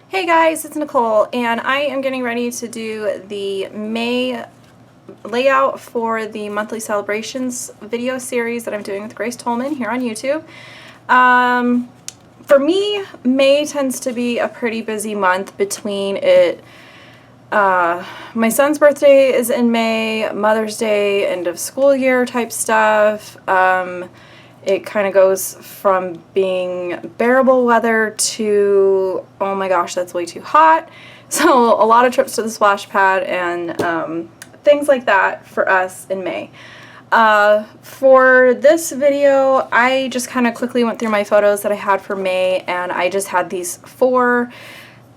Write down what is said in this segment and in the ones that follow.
Hey guys, it's Nicole, and I am getting ready to do the May layout for the monthly celebrations video series that I'm doing with Grace Tolman here on YouTube. For me, May tends to be a pretty busy month between it. My son's birthday is in May, Mother's Day, end of school year type stuff. It kind of goes from being bearable weather to, oh my gosh, that's way too hot. So a lot of trips to the splash pad and things like that for us in May. For this video, I just kind of quickly went through my photos that I had for May, and I just had these 4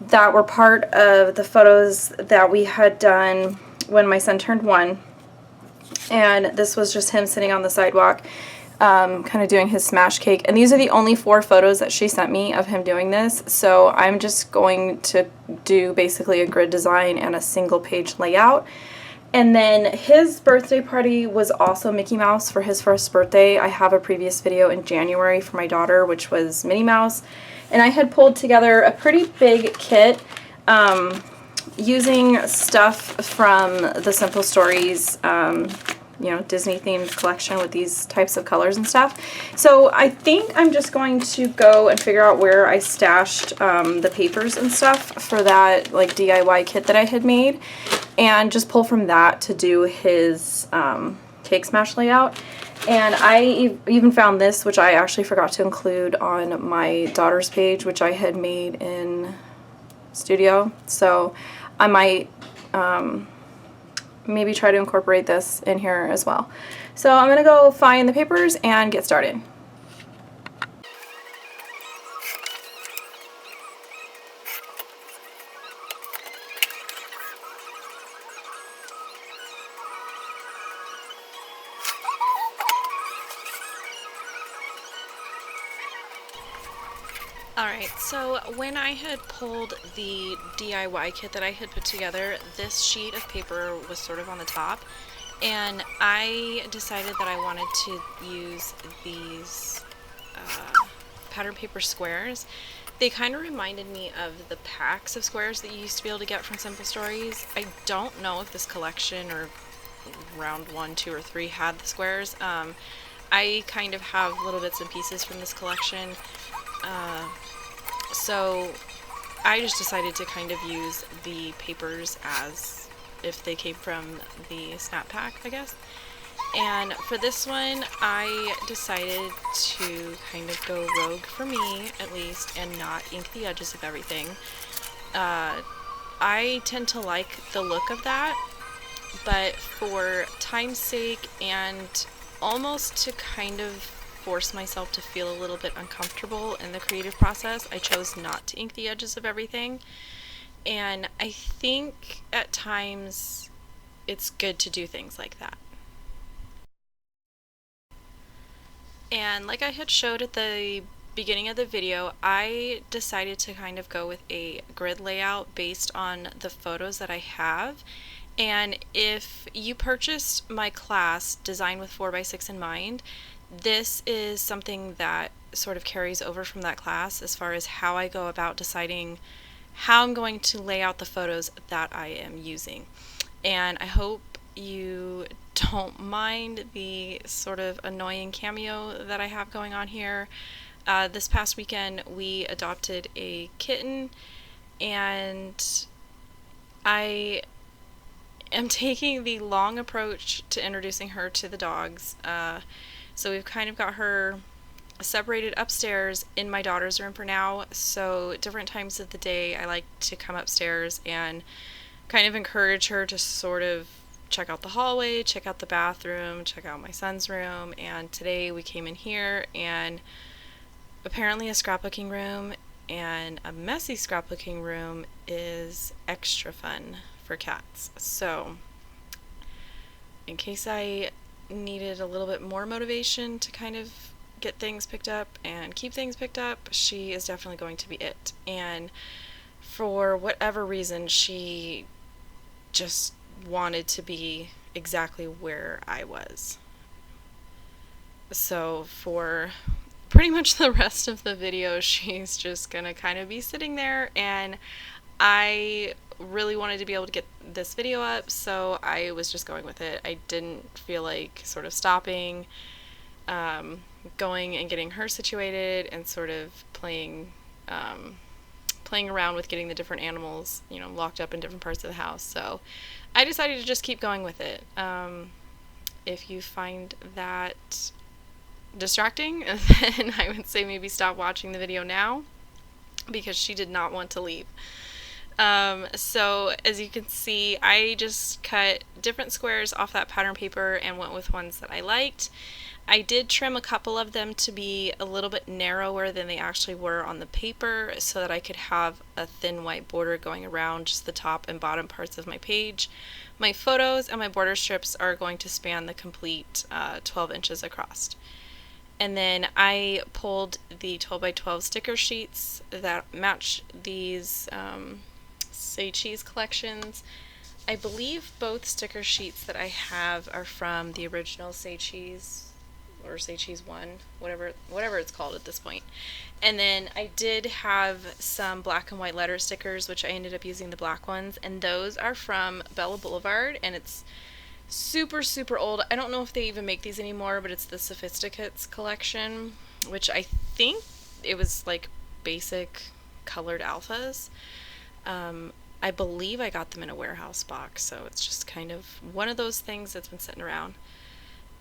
that were part of the photos that we had done when my son turned 1. And this was just him sitting on the sidewalk, kind of doing his smash cake. And these are the only 4 photos that she sent me of him doing this. So I'm just going to do basically a grid design and a single page layout. And then his birthday party was also Mickey Mouse for his first birthday. I have a previous video in January for my daughter, which was Minnie Mouse. And I had pulled together a pretty big kit using stuff from the Simple Stories Disney themed collection with these types of colors and stuff. So I think I'm just going to go and figure out where I stashed the papers and stuff for that like DIY kit that I had made, and just pull from that to do his cake smash layout. And I even found this, which I actually forgot to include on my daughter's page, which I had made in Studio. So I might maybe try to incorporate this in here as well. So I'm gonna go find the papers and get started. Alright, so when I had pulled the DIY kit that I had put together, this sheet of paper was sort of on the top, and I decided that I wanted to use these pattern paper squares. They kind of reminded me of the packs of squares that you used to be able to get from Simple Stories. I don't know if this collection or round 1, 2, or 3 had the squares. I kind of have little bits and pieces from this collection. So I just decided to kind of use the papers as if they came from the snap pack, I guess. And for this one, I decided to kind of go rogue for me, at least, and not ink the edges of everything. I tend to like the look of that, but for time's sake and almost to kind of force myself to feel a little bit uncomfortable in the creative process, I chose not to ink the edges of everything. And I think at times it's good to do things like that. And like I had showed at the beginning of the video, I decided to kind of go with a grid layout based on the photos that I have. And if you purchased my class Design with 4x6 in mind, this is something that sort of carries over from that class as far as how I go about deciding how I'm going to lay out the photos that I am using. And I hope you don't mind the sort of annoying cameo that I have going on here. This past weekend we adopted a kitten, and I am taking the long approach to introducing her to the dogs. So we've kind of got her separated upstairs in my daughter's room for now, so different times of the day I like to come upstairs and kind of encourage her to sort of check out the hallway, check out the bathroom, check out my son's room. And today we came in here, and apparently a scrapbooking room and a messy scrapbooking room is extra fun for cats. So in case I needed a little bit more motivation to kind of get things picked up and keep things picked up, she is definitely going to be it. And for whatever reason, she just wanted to be exactly where I was. So for pretty much the rest of the video, she's just gonna kind of be sitting there, and I really wanted to be able to get this video up, so I was just going with it. I didn't feel like sort of stopping, going and getting her situated and sort of playing around with getting the different animals, locked up in different parts of the house. So I decided to just keep going with it. If you find that distracting, then I would say maybe stop watching the video now, because she did not want to leave. So as you can see, I just cut different squares off that pattern paper and went with ones that I liked. I did trim a couple of them to be a little bit narrower than they actually were on the paper, so that I could have a thin white border going around just the top and bottom parts of my page. My photos and my border strips are going to span the complete 12 inches across. And then I pulled the 12 by 12 sticker sheets that match these Say Cheese collections. I believe both sticker sheets that I have are from the original Say Cheese, or Say Cheese 1, whatever it's called at this point. And then I did have some black and white letter stickers, which I ended up using the black ones, and those are from Bella Boulevard, and it's super, super old. I don't know if they even make these anymore, but it's the Sophisticates collection, which I think it was like basic colored alphas. I believe I got them in a warehouse box, so it's just kind of one of those things that's been sitting around.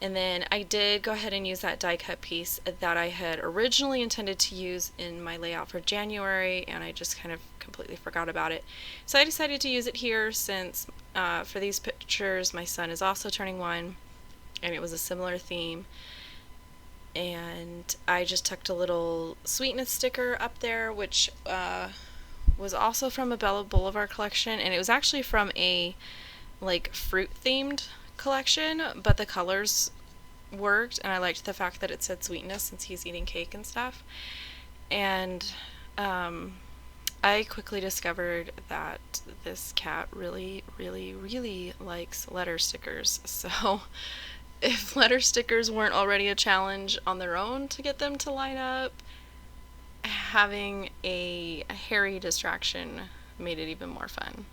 And then I did go ahead and use that die cut piece that I had originally intended to use in my layout for January, and I just kind of completely forgot about it. So I decided to use it here since for these pictures my son is also turning 1, and it was a similar theme. And I just tucked a little sweetness sticker up there, which was also from a Bella Boulevard collection, and it was actually from a like fruit themed collection, but the colors worked, and I liked the fact that it said sweetness since he's eating cake and stuff. And I quickly discovered that this cat really, really, really likes letter stickers. So if letter stickers weren't already a challenge on their own to get them to line up, having a hairy distraction made it even more fun.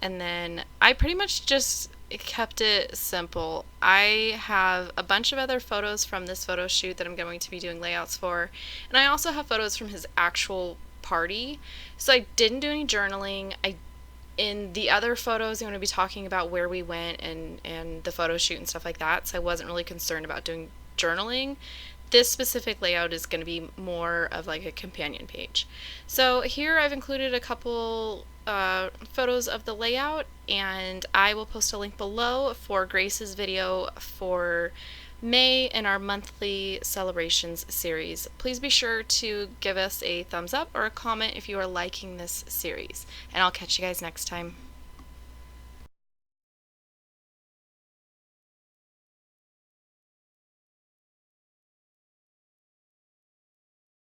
And then I pretty much just kept it simple. I have a bunch of other photos from this photo shoot that I'm going to be doing layouts for, and I also have photos from his actual party. So I didn't do any journaling. In the other photos, I'm going to be talking about where we went and the photo shoot and stuff like that, so I wasn't really concerned about doing journaling. This specific layout is going to be more of like a companion page. So here I've included a couple photos of the layout, and I will post a link below for Grace's video for May in our monthly celebrations series. Please be sure to give us a thumbs up or a comment if you are liking this series, and I'll catch you guys next time.